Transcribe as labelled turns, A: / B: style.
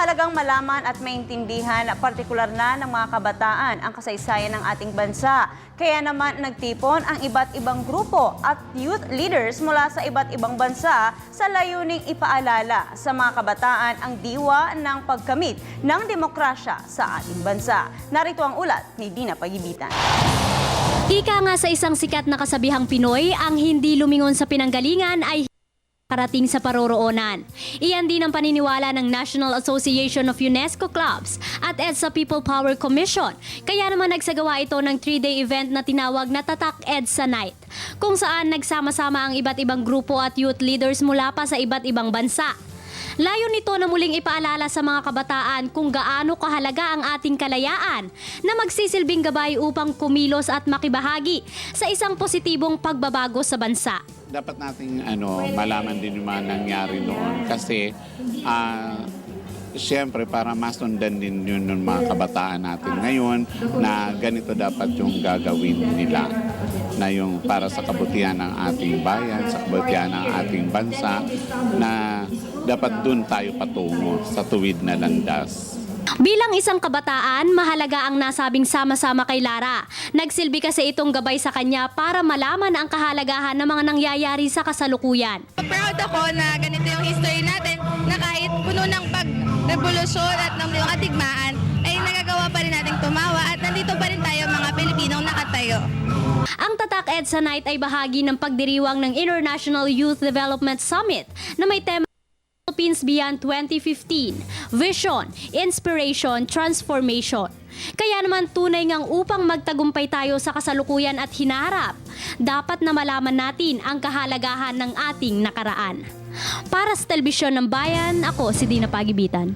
A: Mahalagang malaman at maintindihan partikular na ng mga kabataan ang kasaysayan ng ating bansa. Kaya naman nagtipon ang iba't ibang grupo at youth leaders mula sa iba't ibang bansa sa layuning ipaalala sa mga kabataan ang diwa ng pagkamit ng demokrasya sa ating bansa. Narito ang ulat ni Dina Pagibitan.
B: Ika nga sa isang sikat na kasabihang Pinoy, ang hindi lumingon sa pinanggalingan ay karating sa paroroonan. Iyan din ang paniniwala ng National Association of UNESCO Clubs at EDSA People Power Commission. Kaya naman nagsagawa ito ng 3-day event na tinawag na Tatak EDSA Night, kung saan nagsama-sama ang iba't ibang grupo at youth leaders mula pa sa iba't ibang bansa. Layo nito na muling ipaalala sa mga kabataan kung gaano kahalaga ang ating kalayaan na magsisilbing gabay upang kumilos at makibahagi sa isang positibong pagbabago sa bansa.
C: Dapat nating malaman din yung mga nangyari noon kasi siyempre para masundan din yun ng mga kabataan natin ngayon na ganito dapat yung gagawin nila, na yung para sa kabutihan ng ating bayan, sa kabutihan ng ating bansa, na dapat dun tayo patungo sa tuwid na landas.
B: Bilang isang kabataan, mahalaga ang nasabing sama-sama kay Lara. Nagsilbi kasi itong gabay sa kanya para malaman ang kahalagahan ng mga nangyayari sa kasalukuyan.
D: Proud ako na ganito yung history natin, na kahit puno ng pag-revolusyon at ng yung katigmaan, ay nagagawa pa rin nating tumawa at nandito pa rin tayo mga Pilipinong nakatayo.
B: Ang Tatak EDSA Night ay bahagi ng pagdiriwang ng International Youth Development Summit na may tema Philippines Beyond 2015, Vision, Inspiration, Transformation. Kaya naman tunay ngang upang magtagumpay tayo sa kasalukuyan at hinaharap, dapat na malaman natin ang kahalagahan ng ating nakaraan. Para sa Telebisyon ng Bayan, ako si Dina Pagibitan.